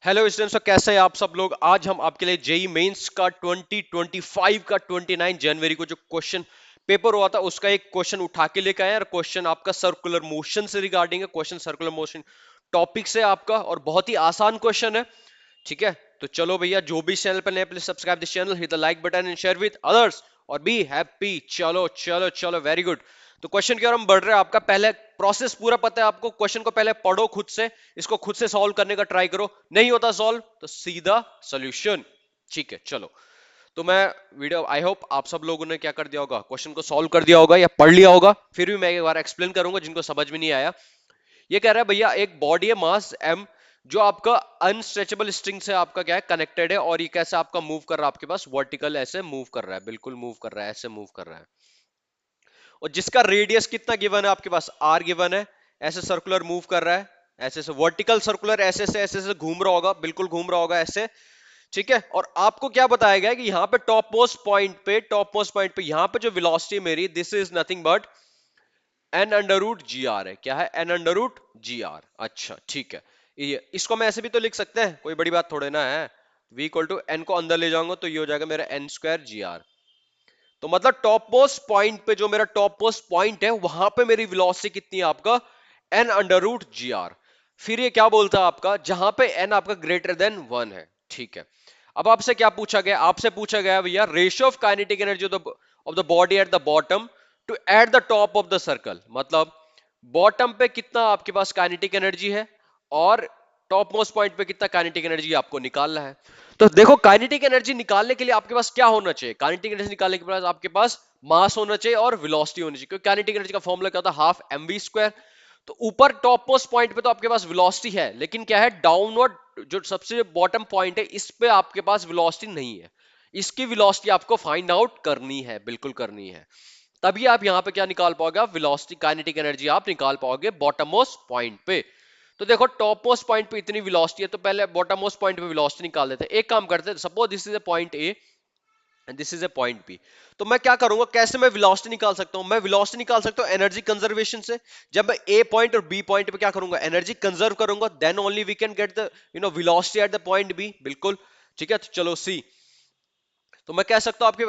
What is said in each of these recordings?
Hello students, तो कैसे हैं आप सब लोग। आज हम आपके लिए जेई मेंस का 2025 का 29 जनवरी को जो क्वेश्चन पेपर हुआ था उसका एक क्वेश्चन उठा के लेके आए हैं। और क्वेश्चन आपका सर्कुलर मोशन से रिगार्डिंग है। क्वेश्चन सर्कुलर मोशन टॉपिक से आपका, और बहुत ही आसान क्वेश्चन है। ठीक है, तो चलो भैया, जो भी चैनल पर नए please subscribe this channel, hit the like button and share with others और बी हैप्पी। चलो चलो चलो, वेरी गुड। तो क्वेश्चन की ओर हम बढ़ रहे हैं। आपका पहले प्रोसेस पूरा पता है आपको। क्वेश्चन को पहले पढ़ो खुद से, इसको खुद से सॉल्व करने का ट्राई करो। नहीं होता सॉल्व तो सीधा सॉल्यूशन। ठीक है, चलो। तो मैं वीडियो, आई होप आप सब लोगों ने क्या कर दिया होगा, क्वेश्चन को सॉल्व कर दिया होगा या पढ़ लिया होगा। फिर भी मैं एक बार एक्सप्लेन करूंगा जिनको समझ में नहीं आया। ये कह रहा है भैया, एक बॉडी है मास m, जो आपका अनस्ट्रेचेबल स्ट्रिंग से आपका क्या है कनेक्टेड है, और ये कैसे आपका मूव कर रहा है आपके पास वर्टिकल, ऐसे मूव कर रहा है, बिल्कुल मूव कर रहा है, ऐसे मूव कर रहा है। और जिसका रेडियस कितना गिवन है आपके पास, r गिवन है। ऐसे सर्कुलर मूव कर रहा है, ऐसे से वर्टिकल सर्कुलर, ऐसे से घूम रहा होगा, बिल्कुल घूम रहा होगा ऐसे। ठीक है, और आपको क्या बताया गया है कि यहाँ पे टॉप मोस्ट पॉइंट पे यहाँ पे जो वेलोसिटी मेरी, this is nothing but n under root g r है। क्या है? N under root g r. अच्छा ठीक है, ये इसको मैं ऐसे भी तो लिख सकते हैं, कोई बड़ी बात थोड़े ना है। v इक्वल टू एन को अंदर ले जाऊंगा तो ये हो जाएगा मेरा एन स्क्वायर जी आर। तो मतलब टॉप मोस्ट पॉइंट पे, जो मेरा टॉप मोस्ट पॉइंट है, वहां पे मेरी वेलोसिटी कितनी है आपका, n under root g r. फिर ये क्या बोलता है आपका, जहां पे एन आपका ग्रेटर देन वन है। ठीक है, अब आपसे क्या पूछा गया, आपसे पूछा गया भैया ratio of kinetic energy of the body at the bottom to at the top of the circle. मतलब बॉटम पे कितना आपके पास काइनेटिक एनर्जी है, और टॉप मोस्ट पॉइंट पे कितना काइनेटिक एनर्जी आपको निकालना है। तो देखो, काइनेटिक एनर्जी निकालने के लिए आपके पास क्या होना चाहिए, काइनेटिक एनर्जी निकालने के पास आपके पास मास होना चाहिए और वेलोसिटी होनी चाहिए, क्योंकि काइनेटिक एनर्जी का फॉर्मूला क्या होता है, हाफ एम वी स्क्वायर। तो ऊपर टॉप मोस्ट पॉइंट पे तो आपके पास वेलोसिटी है, लेकिन क्या है, डाउनवर्ड जो सबसे बॉटम पॉइंट है, इस पे आपके पास वेलोसिटी नहीं है। इसकी वेलोसिटी आपको फाइंड आउट करनी है, बिल्कुल करनी है। तभी आप यहां पे क्या निकाल पाओगे, आप वेलोसिटी काइनेटिक एनर्जी आप निकाल पाओगे बॉटम मोस्ट पॉइंट पे। तो देखो, टॉप मोस्ट पॉइंट पे इतनी वेलोसिटी है, तो पहले बॉटम मोस्ट पॉइंट पे वेलोसिटी निकाल देते हैं। एक काम करते हैं, suppose this is a point a and this is a point b. तो मैं क्या करूंगा, कैसे मैं वेलोसिटी निकाल सकता हूं, मैं वेलोसिटी निकाल सकता हूं एनर्जी कंजर्वेशन से। जब मैं ए पॉइंट और बी पॉइंट पे क्या करूंगा, एनर्जी कंजर्व करूंगा, then only we can get the velocity at the point b. बिल्कुल ठीक है, तो चलो सी। तो मैं कह सकता हूं आपके,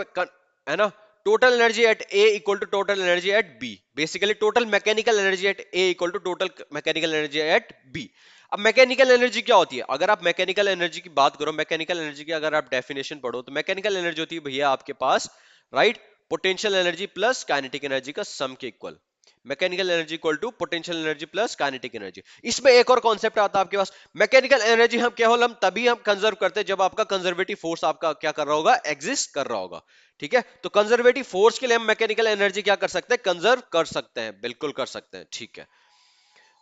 है ना, total energy at a equal to total energy at b. Basically total mechanical energy at a equal to total mechanical energy at b. अब मैकेनिकल एनर्जी क्या होती है, अगर आप मैकेनिकल एनर्जी की बात करो, मैकेनिकल एनर्जी की अगर आप डेफिनेशन पढ़ो, तो मैकेनिकल एनर्जी होती है भैया आपके पास, right, potential energy plus kinetic energy का सम के equal. Mechanical energy equal to potential energy plus kinetic energy. इसमें एक और कॉन्सेप्ट आता है आपके पास, मैकेनिकल एनर्जी हम केवल हम तभी हम कंजर्व करते हैं जब आपका कंजर्वेटिव फोर्स आपका क्या कर रहा होगा, एग्जिस्ट कर रहा होगा। ठीक है, तो कंजर्वेटिव फोर्स के लिए हम मैकेनिकल एनर्जी क्या कर सकते हैं, कंजर्व कर सकते हैं, बिल्कुल कर सकते हैं। ठीक है,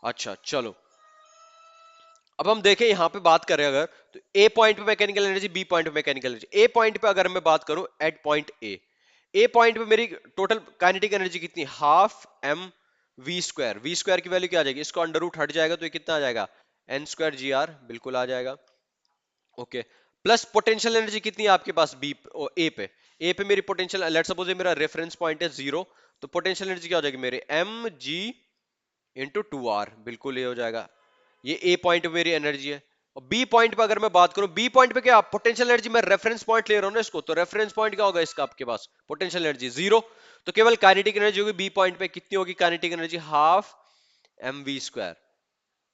अच्छा चलो। अब हम देखें, यहां पे बात करें अगर, तो ए पॉइंट पे मैकेनिकल एनर्जी, बी पॉइंट पे मैकेनिकल एनर्जी। ए पॉइंट पे अगर मैं बात करूं, एट पॉइंट ए पॉइंट पे मेरी टोटल काइनेटिक एनर्जी कितनी, half m v square. V square की वैल्यू क्या आ जाएगी, इसको अंडर रूट हट जाएगा तो ये कितना आ जाएगा, एन स्क्वायर जी आर, बिल्कुल आ जाएगा। ओके, प्लस पोटेंशियल एनर्जी कितनी है आपके पास बी ए पे, ए पे मेरी पोटेंशियल, लेट सपोज मेरा रेफरेंस पॉइंट है जीरो, तो पोटेंशियल एनर्जी क्या हो जाएगी मेरे, m g into two r, बिल्कुल ये हो जाएगा। ये ए पॉइंट पे मेरी एनर्जी है। और बी पॉइंट पे अगर मैं बात करूं, बी पॉइंट पे क्या पोटेंशियल एनर्जी, मैं रेफरेंस पॉइंट ले रहा हूं ना इसको, तो रेफरेंस पॉइंट क्या होगा इसका आपके पास, पोटेंशियल एनर्जी जीरो। तो केवल काइनेटिक एनर्जी होगी बी पॉइंट पे, कितनी होगी kinetic energy, half m v square,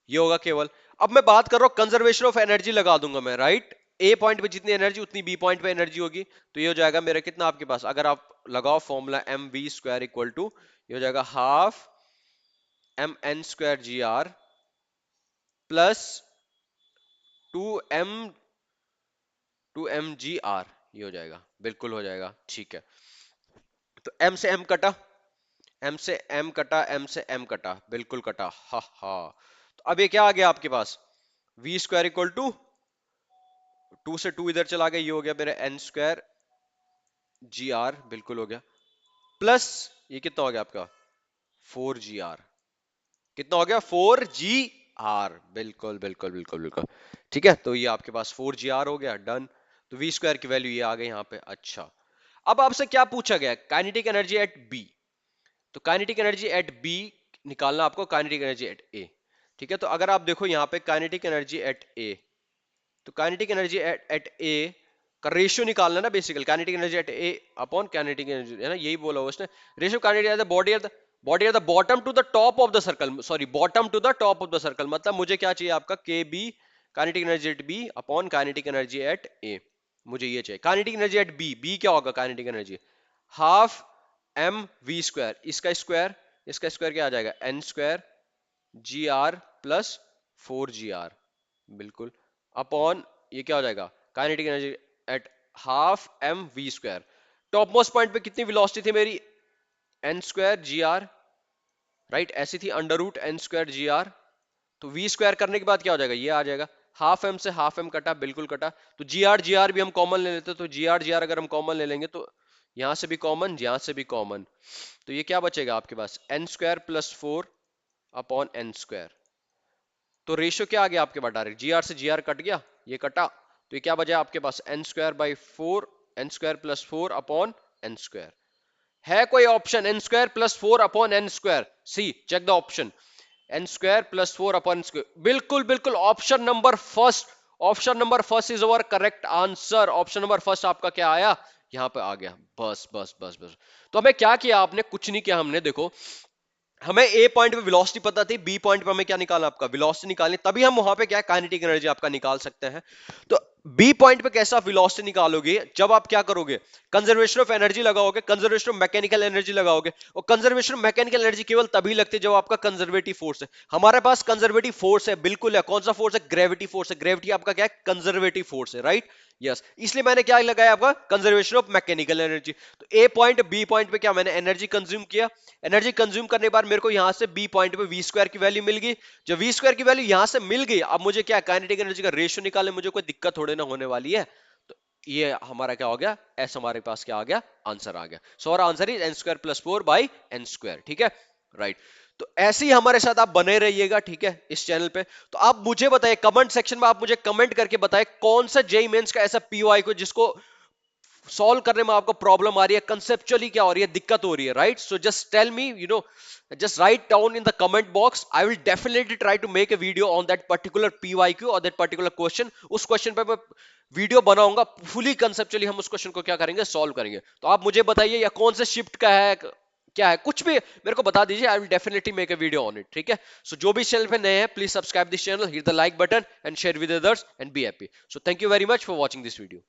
ये होगा केवल। अब मैं बात कर रहा हूं कंजर्वेशन ऑफ एनर्जी, लगा दूंगा मैं, राइट। ए पॉइंट पे जितनी एनर्जी उतनी बी पॉइंट पे एनर्जी होगी, तो ये हो जाएगा मेरा कितना आपके पास, अगर आप लगाओ formula m v square equal to, ये हो जाएगा half m n square g r plus two m g r, ये हो जाएगा, बिल्कुल हो जाएगा। ठीक है, तो एम से एम कटा, एम से एम कटा, एम से एम कटा, बिल्कुल कटा, हा हा। तो अब ये क्या आ गया आपके पास, v square equal to, two से टू इधर चला गया, ये हो गया मेरा एन स्क्वायर जी आर, बिल्कुल हो गया, प्लस ये कितना हो गया आपका, फोर जी आर। कितना हो गया, फोर जी आर, बिल्कुल बिल्कुल बिल्कुल बिल्कुल। ठीक है, तो ये आपके पास फोर जी आर हो गया, डन। तो वी स्क्वायर की वैल्यू ये आ गई यहाँ पे। अच्छा, अब आपसे क्या पूछा गया, काइनेटिक एनर्जी एट बी। तो काइनेटिक एनर्जी एट बी निकालना आपको, काइनेटिक एनर्जी एट ए। ठीक है, तो अगर आप देखो यहाँ पे काइनेटिक एनर्जी एट ए, तो काइनेटिक एनर्जी एट ए का रेशियो निकालना ना basically, kinetic energy at A upon kinetic energy, है ना, यही बोला हुआ उसने। Ratio kinetic energy body at the bottom to the top of the circle, sorry bottom to the top of the circle, मतलब मुझे क्या चाहिए आपका के B kinetic energy at B upon kinetic energy at A, मुझे ये चाहिए। Kinetic energy at B, B क्या होगा kinetic energy, half m v square, इसका स्क्वायर क्या आ जाएगा, n square g r plus 4 GR, बिल्कुल, अपॉन ये क्या हो जाएगा kinetic energy at half m v square. Top most point पे कितनी वेलोसिटी थी मेरी, n square g r, right, ऐसी थी under root n square g r. तो वी स्क्वायर करने के बाद क्या हो जाएगा, ये आ जाएगा, हाफ एम से हाफ एम कटा, बिल्कुल कटा, तो जी आर भी हम कॉमन ले लेते, तो जी आर अगर हम कॉमन ले लेंगे तो यहां से भी कॉमन, यहां से भी कॉमन, तो ये क्या बचेगा आपके पास, n square plus 4 upon n square. तो रेशियो क्या आ गया आपके पास, डायरेक्ट जी आर से जी आर कट गया, ये कटा, तो ये क्या बचा आपके पास, n square by 4, n square plus 4 upon n square. है कोई option n square plus 4 upon n square, see check the option, n square plus 4 upon square, बिल्कुल बिल्कुल option number first, option number first is our correct answer. Option number first आपका क्या आया, यहां पे आ गया, बस बस बस बस। तो हमें क्या किया आपने, कुछ नहीं किया हमने, देखो हमें ए पॉइंट पे वेलोसिटी पता थी, बी पॉइंट पे हमें क्या निकालना, आपका वेलोसिटी निकालनी, तभी हम वहां पे क्या काइनेटिक एनर्जी आपका निकाल सकते हैं। तो बी पॉइंट पे कैसा वेलोसिटी निकालोगे, जब आप क्या करोगे, कंजर्वेशन ऑफ एनर्जी लगाओगे, कंजर्वेशन ऑफ मैकेनिकल एनर्जी लगाओगे, और कंजर्वेशन ऑफ मैकेनिकल एनर्जी केवल तभी लगती है जब आपका कंजर्वेटिव फोर्स है। हमारे पास कंजर्वेटिव फोर्स है, बिल्कुल है, कौन सा फोर्स है, ग्रेविटी फोर्स है, ग्रेविटी आपका क्या है, कंजर्वेटिव फोर्स है, राइट, यस, इसलिए मैंने क्या लगाया आपका कंजर्वेशन ऑफ मैकेनिकल एनर्जी। तो ए पॉइंट बी पॉइंट पे क्या मैंने एनर्जी कंज्यूम किया, एनर्जी कंज्यूम करने के बाद मेरे को यहां से बी पॉइंट पे वी स्क्वायर की वैल्यू मिल गई, जब वी स्क्वायर की वैल्यू यहां से मिल गई, अब मुझे क्या काइनेटिक एनर्जी का रेशियो निकालने, मुझे कोई दिक्कत थोड़े ना होने वाली है। तो ये हमारा क्या हो गया, एस हमारे पास क्या आ गया, आंसर आ गया। So our answer is n square plus 4 by n square, ठीक है, राइट। तो ऐसे ही हमारे साथ आप बने रहिएगा, ठीक है, इस चैनल पे। तो आप मुझे बताइए कमेंट सेक्शन में, आप मुझे कमेंट करके बताइए कौन सा जेई मेंस का ऐसा पीओआई को जिसको सॉल्व करने में आपको प्रॉब्लम आ रही है, कंसेप्चुअली क्या हो रही है, दिक्कत हो रही है, right. So just tell me, just write down in the comment box. I will definitely try to make a video on that particular PYQ or that particular question. उस क्वेश्चन पे मैं वीडियो बनाऊंगा, फुली कंसेप्चुअली हम उस question को क्या करेंगे, solve करेंगे। तो आप मुझे बताइए या कौन से शिफ्ट का है, क्या है, कुछ भी मेरे को बता दीजिए, I will definitely make a video on it, ठीक है। सो जो भी इस चैनल पे नए हैं, please subscribe this channel, hit the like button and share with others and be happy. So thank you very much for watching this video.